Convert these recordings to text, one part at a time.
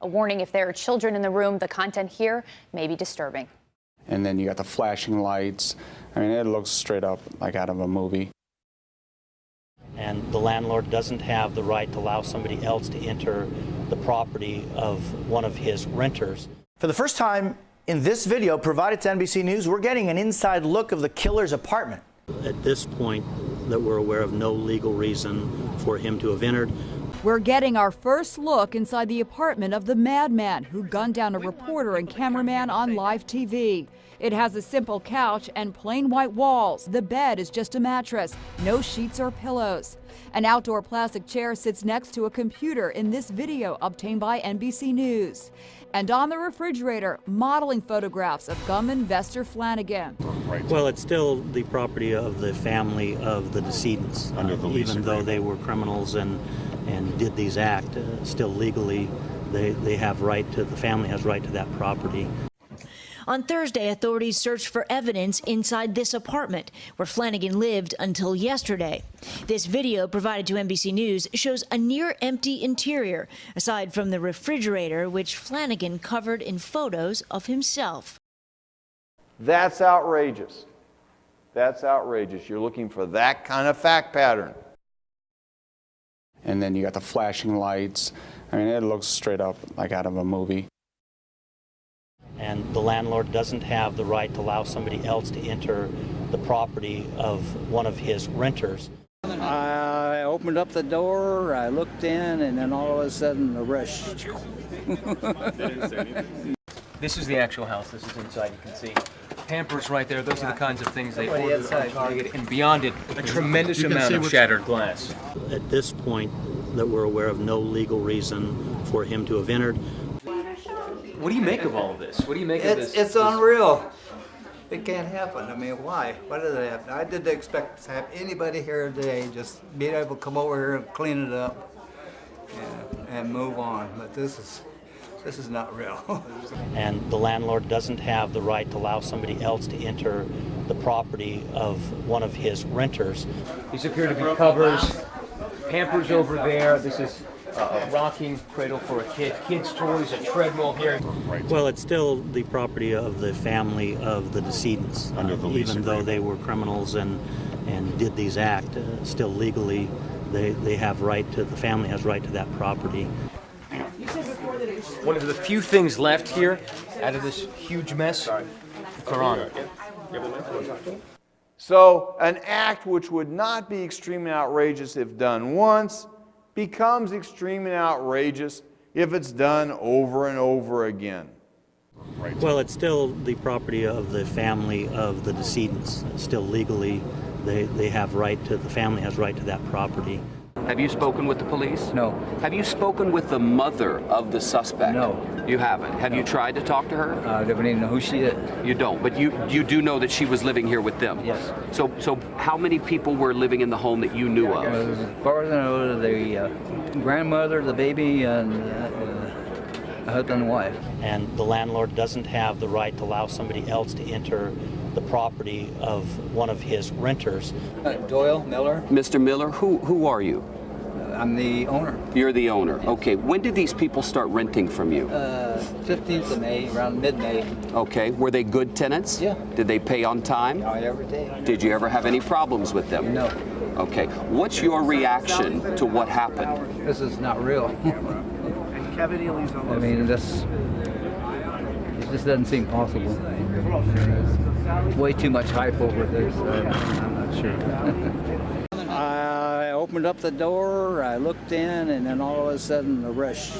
A warning: if there are children in the room, the content here may be disturbing. And then you got the flashing lights. I mean, it looks straight up like out of a movie. And the landlord doesn't have the right to allow somebody else to enter the property of one of his renters. For the first time in this video provided to NBC News, we're getting an inside look of the killer's apartment. At this point, that we're aware of no legal reason for him to have entered. We're getting our first look inside the apartment of the madman who gunned down a reporter and cameraman on live TV. It has a simple couch and plain white walls. The bed is just a mattress, no sheets or pillows. An outdoor plastic chair sits next to a computer in this video obtained by NBC News. And on the refrigerator, modeling photographs of gunman Vester Flanagan. Well, it's still the property of the family of the decedents, even though they were criminals and did these acts. Still legally, they have right to. The family has right to that property. On Thursday, authorities searched for evidence inside this apartment where Flanagan lived until yesterday. This video provided to NBC News shows a near-empty interior, aside from the refrigerator, which Flanagan covered in photos of himself. That's outrageous. That's outrageous. You're looking for that kind of fact pattern. And then you got the flashing lights. I mean, it looks straight up like out of a movie. And the landlord doesn't have the right to allow somebody else to enter the property of one of his renters. I opened up the door, I looked in, and then all of a sudden the rush. This is the actual house. This is inside. You can see Pampers right there. Those are the kinds of things they ordered on Target. And beyond it, a tremendous amount of shattered glass. At this point, that we're aware of no legal reason for him to have entered. What do you make of all of this? What do you make of this? It's unreal. It can't happen. I mean, why? Why did it happen? I didn't expect to have anybody here today just being able to come over here and clean it up and move on. But this is not real. And the landlord doesn't have the right to allow somebody else to enter the property of one of his renters. These appear to be covers. Pampers over there. This is a rocking cradle for a kid. Kids' toys, a treadmill here. Well, it's still the property of the family of the decedents, even though they were criminals and did these acts. Still legally, they have right to. The family has right to that property. One of the few things left here out of this huge mess, the Quran. So an act which would not be extremely outrageous if done once becomes extremely outrageous if it's done over and over again. Well, it's still the property of the family of the decedents. Still legally, they have right to. The family has right to that property. Have you spoken with the police? No. Have you spoken with the mother of the suspect? No. You haven't. Have you tried to talk to her? I don't even know who she is. You don't, but you do know that she was living here with them? Yes. So how many people were living in the home that you knew of? As far as I know, the grandmother, the baby, and a husband and wife. And the landlord doesn't have the right to allow somebody else to enter the property of one of his renters. Doyle Miller. Mr. Miller, who are you? I'm the owner. You're the owner. Okay. When did these people start renting from you? 15th of May, around mid-May. Okay. Were they good tenants? Yeah. Did they pay on time? Every day. Did you ever have any problems with them? No. Okay. What's your reaction to what happened? This is not real. I mean, this doesn't seem possible. Way too much hype over this. I'm not sure. I opened up the door, I looked in, and then all of a sudden the rush.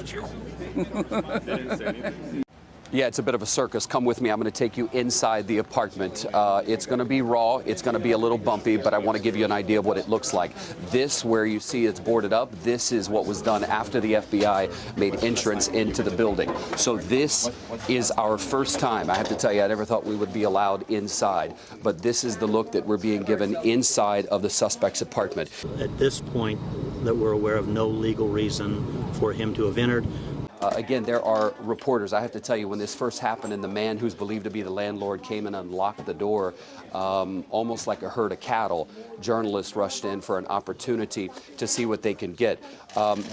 Yeah, it's a bit of a circus. Come with me. I'm going to take you inside the apartment. It's going to be raw. It's going to be a little bumpy, but I want to give you an idea of what it looks like. This, where you see it's boarded up, this is what was done after the FBI made entrance into the building. So this is our first time. I have to tell you, I never thought we would be allowed inside, but this is the look that we're being given inside of the suspect's apartment. At this point, that we're aware of no legal reason for him to have entered. Again, there are reporters. I have to tell you, when this first happened and the man who's believed to be the landlord came and unlocked the door, almost like a herd of cattle, journalists rushed in for an opportunity to see what they can get.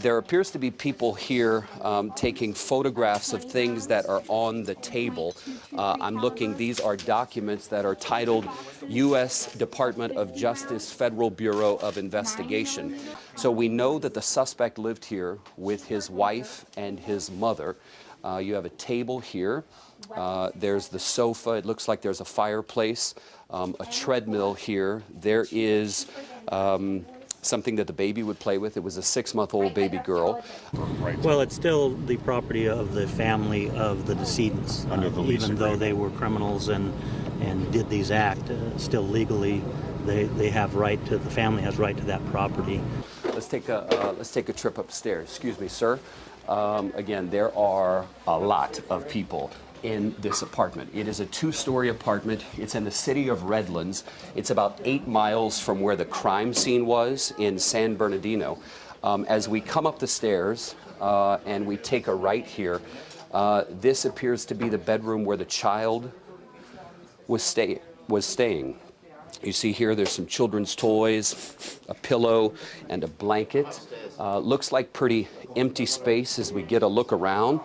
There appears to be people here taking photographs of things that are on the table. I'm looking, these are documents that are titled U.S. Department of Justice Federal Bureau of Investigation. So we know that the suspect lived here with his wife and his mother. You have a table here. There's the sofa. It looks like there's a fireplace, a treadmill here. There is something that the baby would play with. It was a 6-month-old baby girl. Well, it's still the property of the family of the decedents. Even though they were criminals and did these acts, still legally they have right to, the family has right to that property. Let's take a trip upstairs. Excuse me, sir. Again, there are a lot of people in this apartment. It is a 2-story apartment. It's in the city of Redlands. It's about 8 miles from where the crime scene was in San Bernardino. As we come up the stairs and we take a right here, this appears to be the bedroom where the child was staying. You see here, there's some children's toys, a pillow, and a blanket. Looks like pretty empty space as we get a look around.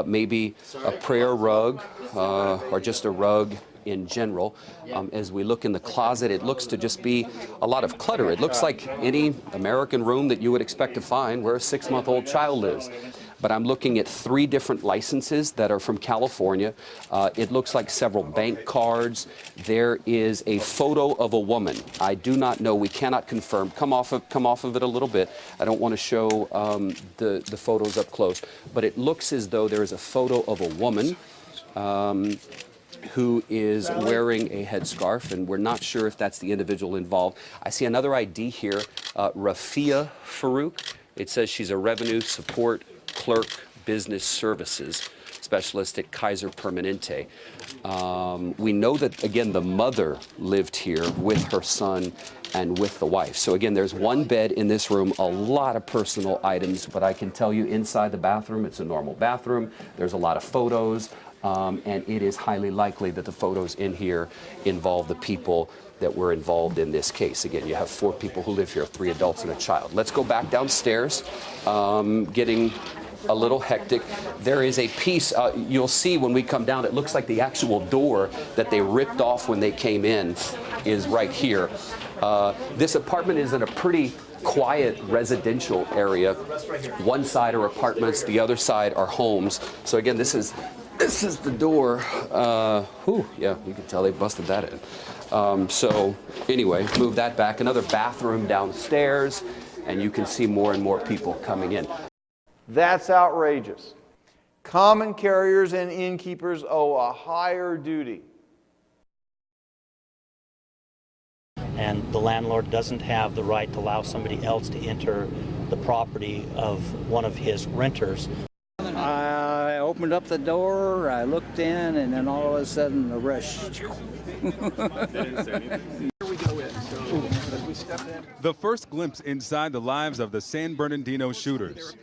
Maybe a prayer rug or just a rug in general. As we look in the closet, it looks to just be a lot of clutter. It looks like any American room that you would expect to find where a 6-month-old child lives. But I'm looking at 3 different licenses that are from California. It looks like several bank cards. There is a photo of a woman. I do not know. We cannot confirm. Come off of it a little bit. I don't want to show the photos up close. But it looks as though there is a photo of a woman who is wearing a headscarf, and we're not sure if that's the individual involved. I see another ID here, Rafia Farouk. It says she's a revenue support clerk, business services specialist at Kaiser Permanente. We know that, again, the mother lived here with her son and with the wife. So again, there's 1 bed in this room, a lot of personal items, but I can tell you inside the bathroom, it's a normal bathroom. There's a lot of photos, and it is highly likely that the photos in here involve the people that were involved in this case. Again, you have 4 people who live here, 3 adults and a child. Let's go back downstairs, getting a little hectic. There is a piece, you'll see when we come down, it looks like the actual door that they ripped off when they came in is right here. This apartment is in a pretty quiet residential area. One side are apartments, the other side are homes. So again, this is the door. Yeah, you can tell they busted that in. So anyway, move that back. Another bathroom downstairs, and you can see more and more people coming in. That's outrageous. Common carriers and innkeepers owe a higher duty. And the landlord doesn't have the right to allow somebody else to enter the property of one of his renters. I opened up the door, I looked in, and then all of a sudden the rush. The first glimpse inside the lives of the San Bernardino shooters.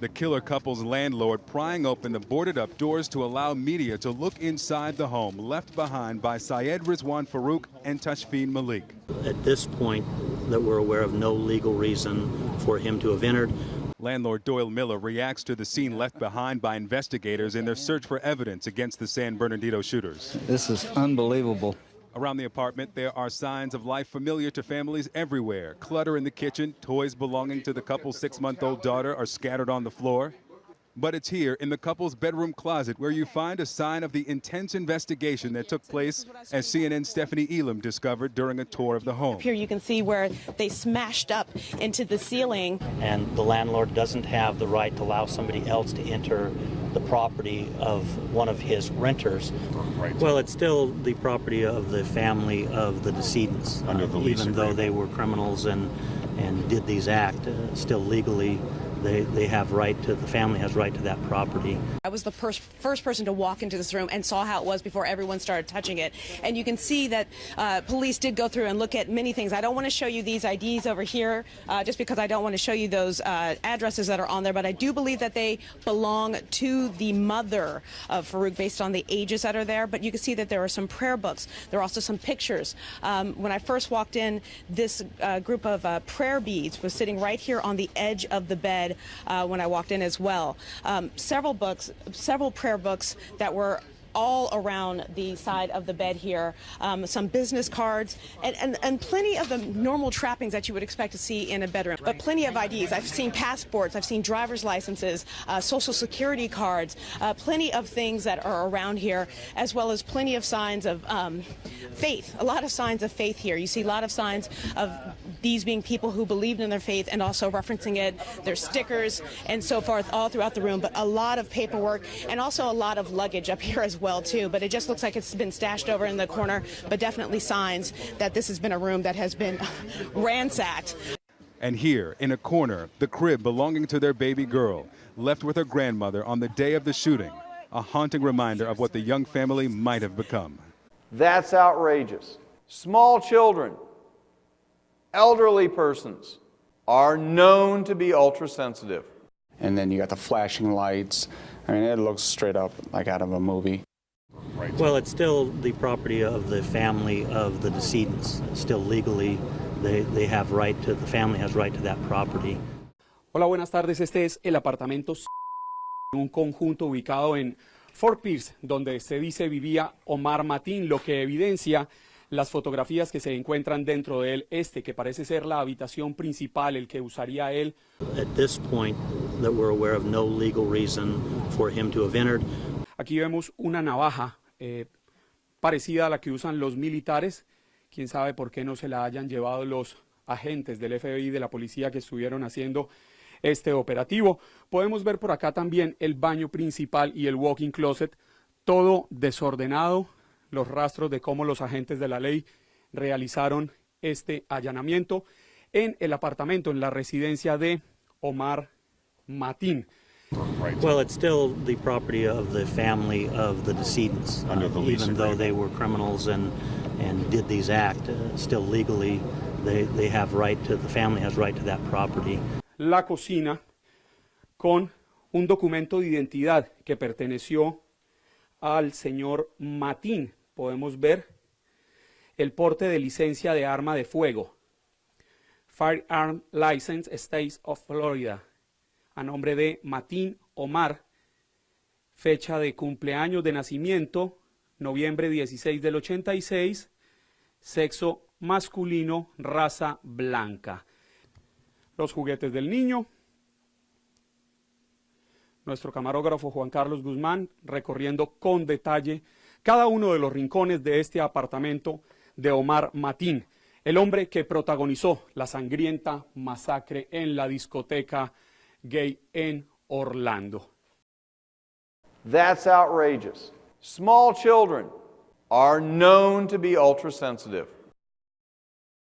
The killer couple's landlord prying open the boarded-up doors to allow media to look inside the home left behind by Syed Rizwan Farouk and Tashfeen Malik. At this point, that we're aware of no legal reason for him to have entered. Landlord Doyle Miller reacts to the scene left behind by investigators in their search for evidence against the San Bernardino shooters. This is unbelievable. Around the apartment, there are signs of life familiar to families everywhere. Clutter in the kitchen, toys belonging to the couple's 6-month-old daughter are scattered on the floor. But it's here in the couple's bedroom closet where you find a sign of the intense investigation that took place, as CNN's Stephanie Elam discovered during a tour of the home. Here you can see where they smashed up into the ceiling. And the landlord doesn't have the right to allow somebody else to enter the property of one of his renters. Well, it's still the property of the family of the decedents. Even though they were criminals and did these acts, still legally they have right to, the family has right to that property. I was the first person to walk into this room and saw how it was before everyone started touching it. And you can see that police did go through and look at many things. I don't want to show you these IDs over here just because I don't want to show you those addresses that are on there, but I do believe that they belong to the mother of Farouk based on the ages that are there. But you can see that there are some prayer books. There are also some pictures. When I first walked in, this group of prayer beads was sitting right here on the edge of the bed when I walked in as well. Several prayer books that were all around the side of the bed here, some business cards, and plenty of the normal trappings that you would expect to see in a bedroom, but plenty of IDs. I've seen passports, I've seen driver's licenses, social security cards, plenty of things that are around here, as well as plenty of signs of faith, a lot of signs of faith here. You see a lot of signs of these being people who believed in their faith and also referencing it. There's stickers and so forth all throughout the room, but a lot of paperwork and also a lot of luggage up here as well too. But it just looks like it's been stashed over in the corner, but definitely signs that this has been a room that has been ransacked. And here, in a corner, the crib belonging to their baby girl, left with her grandmother on the day of the shooting, a haunting reminder of what the young family might have become. That's outrageous. Small children, elderly persons are known to be ultra-sensitive. And then you got the flashing lights. I mean, it looks straight up like out of a movie. Well, it's still the property of the family of the decedents. Still legally, they have right to, the family has right to that property. Hola, buenas tardes. Este es el apartamento, un conjunto ubicado en Fort Pierce, donde se dice vivía Omar Mateen, lo que evidencia las fotografías que se encuentran dentro de él, que parece ser la habitación principal, el que usaría él. At this point, that we're aware of no legal reason for him to have entered. Aquí vemos una navaja parecida a la que usan los militares. Quién sabe por qué no se la hayan llevado los agentes del FBI, de la policía que estuvieron haciendo este operativo. Podemos ver por acá también el baño principal y el walk-in closet, todo desordenado, los rastros de cómo los agentes de la ley realizaron este allanamiento en el apartamento, en la residencia de Omar Mateen. Well, it's still the property of the family of the decedents, even though they were criminals and did these acts. Still legally, they have right to, the family has right to that property. La cocina con un documento de identidad que perteneció al señor Mateen. Podemos ver el porte de licencia de arma de fuego. Firearm License, State of Florida, a nombre de Mateen Omar. Fecha de cumpleaños de nacimiento, noviembre 16 del 86. Sexo masculino, raza blanca. Los juguetes del niño. Nuestro camarógrafo Juan Carlos Guzmán recorriendo con detalle cada uno de los rincones de este apartamento de Omar Mateen, el hombre que protagonizó la sangrienta masacre en la discoteca gay en Orlando. That's outrageous. Small children are known to be ultra-sensitive.